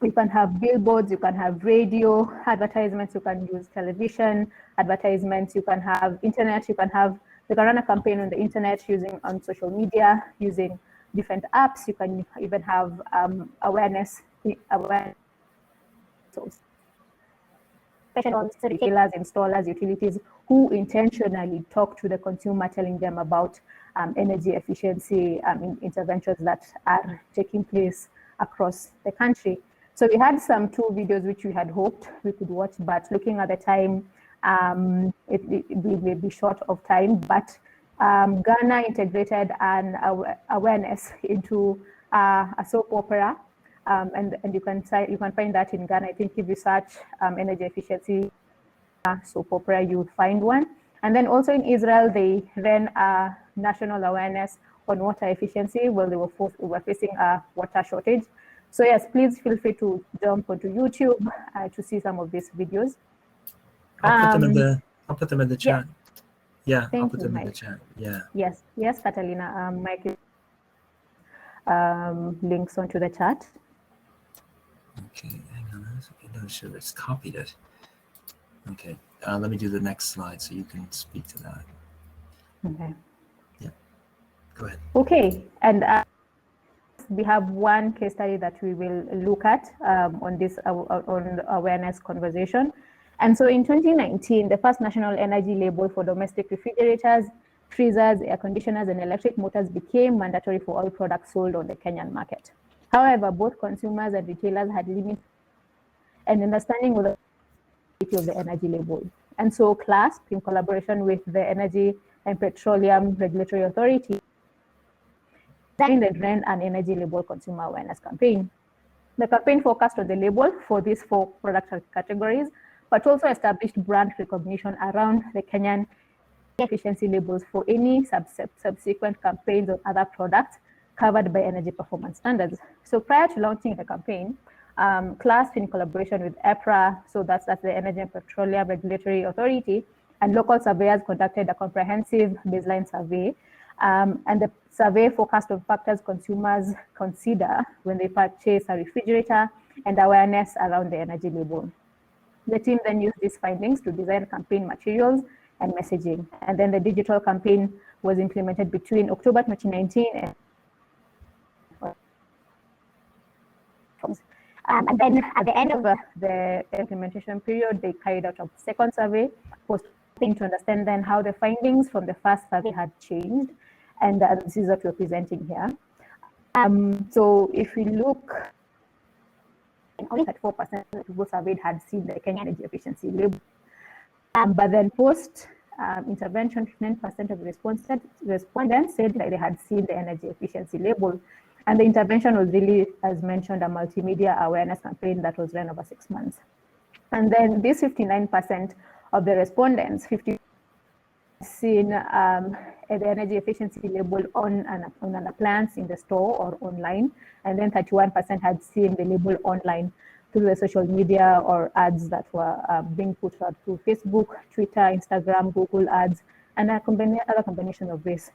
You can have billboards, you can have radio advertisements, you can use television advertisements, you can have internet, you can run a campaign on the internet on social media, using different apps. You can even have awareness, especially on retailers, installers, utilities, who intentionally talk to the consumer, telling them about energy efficiency interventions that are taking place across the country. So we had some 2 videos which we had hoped we could watch, but looking at the time, we may be short of time. But Ghana integrated an awareness into a soap opera, and you can find that in Ghana. I think if you search energy efficiency soap opera, you'll find one. And then also in Israel, they ran a national awareness on water efficiency while they were facing a water shortage. So yes, please feel free to jump onto YouTube to see some of these videos. I'll put them in the chat. Yeah, I'll put them in the chat. Yeah. Yes, Catalina. Mike links onto the chat. Okay, hang on. I'm not sure it's copied it. Okay, let me do the next slide so you can speak to that. Okay. Yeah, go ahead. Okay, and we have one case study that we will look at on this on awareness conversation. And so in 2019, the first national energy label for domestic refrigerators, freezers, air conditioners, and electric motors became mandatory for all products sold on the Kenyan market. However, both consumers and retailers had limited an understanding of the energy label. And so CLASP, in collaboration with the Energy and Petroleum Regulatory Authority, designed and ran an energy label consumer awareness campaign. The campaign focused on the label for these 4 product categories, but also established brand recognition around the Kenyan efficiency labels for any subsequent campaigns on other products covered by energy performance standards. So prior to launching the campaign, CLASP, in collaboration with EPRA, so that's the Energy and Petroleum Regulatory Authority, and local surveyors conducted a comprehensive baseline survey. And the survey focused on factors consumers consider when they purchase a refrigerator and awareness around the energy label. The team then used these findings to design campaign materials and messaging. And then the digital campaign was implemented between October 2019 and then at the end of the implementation period, they carried out a second survey to understand then how the findings from the first survey had changed. And this is what we're presenting here. So if we look, only 34% of people surveyed had seen the Kenya energy efficiency label. But then post intervention, 9% of respondents said that they had seen the energy efficiency label. And the intervention was really, as mentioned, a multimedia awareness campaign that was run over 6 months. And then this 59% of the respondents, 50% seen the energy efficiency label on an appliance in the store or online, and then 31% had seen the label online through the social media or ads that were being put out through Facebook, Twitter, Instagram, Google ads, and other combination of this.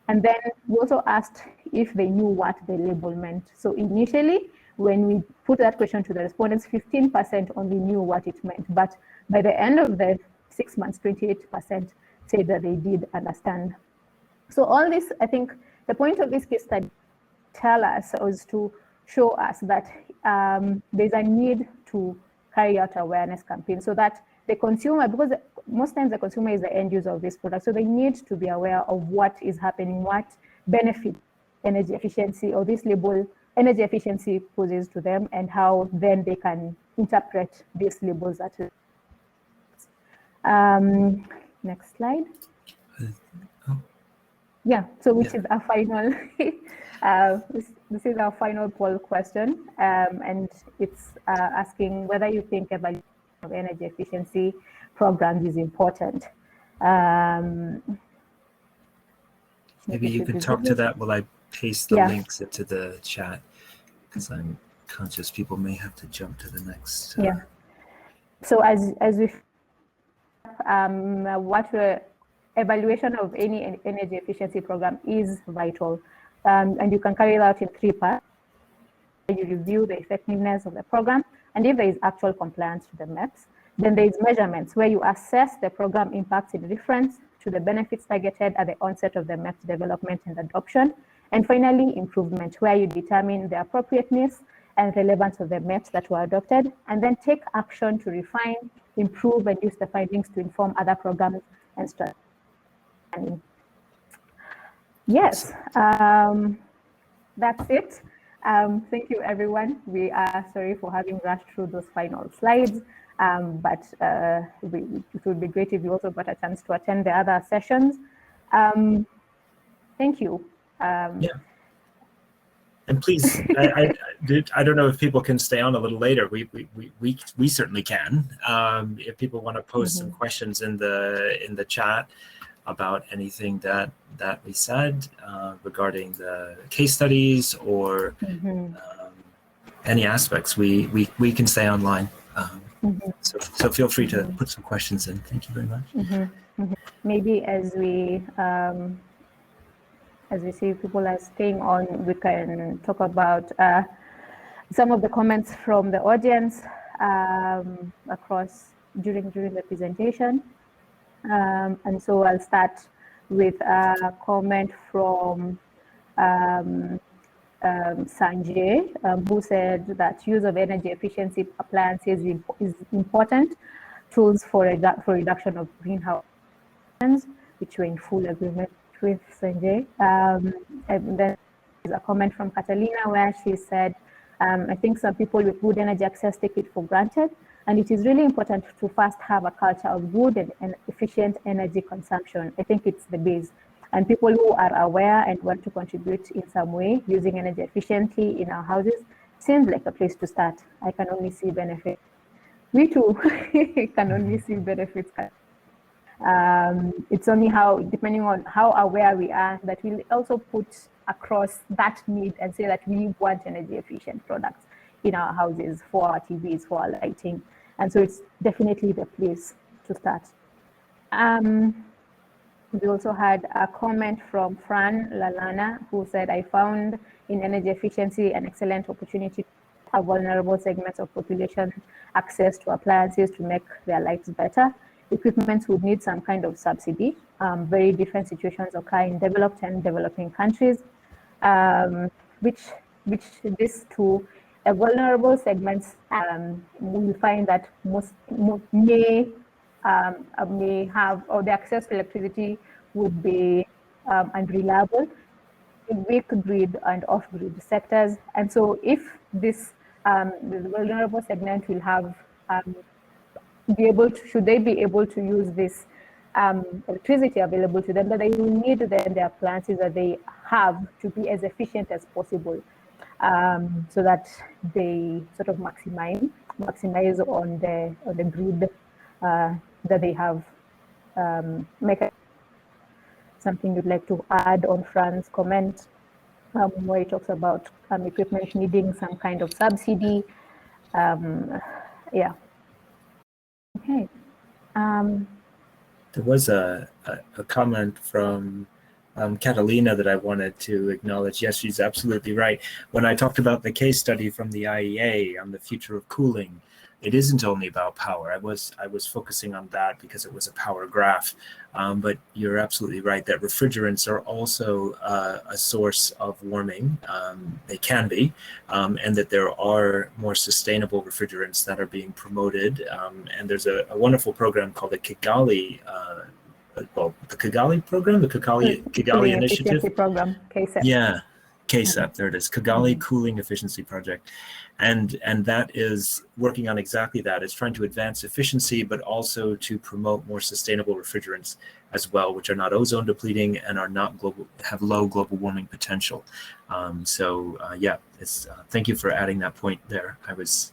And then we also asked if they knew what the label meant. So initially, when we put that question to the respondents, 15% only knew what it meant. But by the end of the 6 months, 28% said that they did understand. So all this, I think, the point of this case study tell us was to show us that there's a need to carry out awareness campaigns so that the consumer, because most times the consumer is the end user of this product, so they need to be aware of what is happening, what benefit energy efficiency or this label energy efficiency poses to them, and how then they can interpret these labels. Next slide. Yeah, so which is our final, this is our final poll question, and it's asking whether you think evaluation of energy efficiency programs is important. Maybe you can talk to that while I paste the links into the chat, because I'm conscious people may have to jump to the next. Yeah. So as we evaluation of any energy efficiency program is vital, and you can carry it out in 3 parts. You review the effectiveness of the program, and if there is actual compliance to the MEPs. Then there is measurements, where you assess the program impacts in difference to the benefits targeted at the onset of the MEPs development and adoption. And finally, improvement, where you determine the appropriateness and relevance of the MEPs that were adopted, and then take action to refine, improve, and use the findings to inform other programs and strategies. Yes, that's it. Thank you, everyone. We are sorry for having rushed through those final slides, but it would be great if you also got a chance to attend the other sessions. Thank you. Yeah. And please, I don't know if people can stay on a little later. We certainly can. If people want to post some questions in the chat about anything that we said regarding the case studies or any aspects, we can stay online. So feel free to put some questions in. Thank you very much. Maybe as we see people are staying on, we can talk about some of the comments from the audience across during the presentation. And so I'll start with a comment from Sanjay, who said that use of energy efficiency appliances is important tools for reduction of greenhouse emissions, which we're in full agreement with Sanjay. And then there's a comment from Catalina where she said, I think some people with good energy access take it for granted, and it is really important to first have a culture of good and efficient energy consumption. I think it's the base. And people who are aware and want to contribute in some way using energy efficiently in our houses seems like a place to start. I can only see benefits. Me too, can only see benefits. It's only how, depending on how aware we are, that we'll also put across that need and say that we want energy efficient products in our houses for our TVs, for our lighting. And so it's definitely the place to start. We also had a comment from Fran Lalana, who said, I found in energy efficiency an excellent opportunity to have vulnerable segments of population access to appliances to make their lives better. Equipment would need some kind of subsidy. Very different situations occur in developed and developing countries, which these two vulnerable segments we find that most may have, or the access to electricity would be unreliable in weak grid and off-grid sectors. And so if this vulnerable segment will have should they be able to use this electricity available to them, that they will need then the appliances that they have to be as efficient as possible, so that they sort of maximize on the grid that they have. something you'd like to add on Fran's comment, where he talks about equipment needing some kind of subsidy. Yeah. Okay. There was a comment from Catalina that I wanted to acknowledge. Yes, she's absolutely right. When I talked about the case study from the IEA on the future of cooling, it isn't only about power. I was focusing on that because it was a power graph. But you're absolutely right that refrigerants are also a source of warming. They can be, and that there are more sustainable refrigerants that are being promoted. And there's a wonderful program called the Kigali the Kigali program, the Kigali Initiative program, CLASP. Yeah, CLASP, there it is, Kigali Cooling Efficiency Project. And that is working on exactly that. It's trying to advance efficiency, but also to promote more sustainable refrigerants as well, which are not ozone depleting and are not have low global warming potential. Yeah, thank you for adding that point there. I was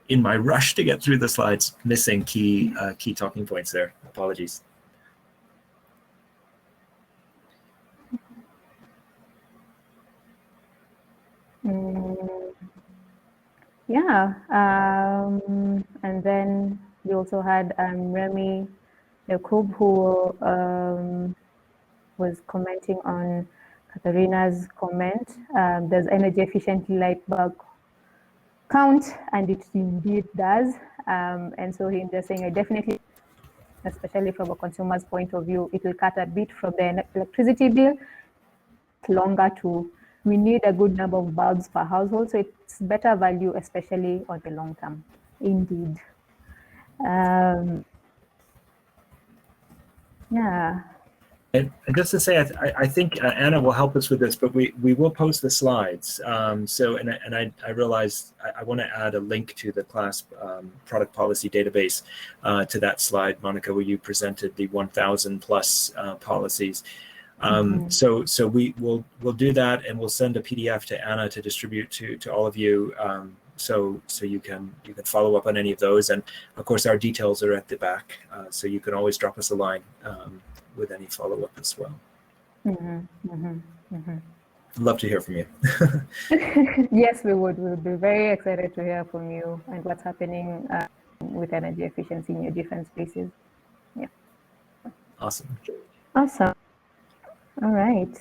in my rush to get through the slides, missing key talking points there. Apologies. Yeah, and then we also had Remy Yakub, who was commenting on Katharina's comment. Does energy efficient light bulb count? And it indeed does. And so he's just saying, I definitely, especially from a consumer's point of view, it will cut a bit from the electricity bill. Longer to, we need a good number of bulbs per household, so it's better value, especially on the long term. Indeed. Yeah. And just to say, I think Anna will help us with this, but we will post the slides. I realized I want to add a link to the CLASP product policy database to that slide, Monica, where you presented the 1,000 plus policies. So we'll do that, and we'll send a PDF to Anna to distribute to all of you, so you can follow up on any of those. And of course, our details are at the back, so you can always drop us a line with any follow up as well. I'd love to hear from you. Yes, we would. We would be very excited to hear from you and what's happening with energy efficiency in your different spaces. Yeah. Awesome. Awesome. All right.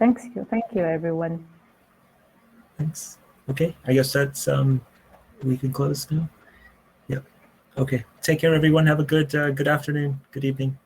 Thank you, everyone. Thanks. Okay, I guess that's we can close now. Yep. Okay. Take care, everyone. Have a good afternoon, good evening.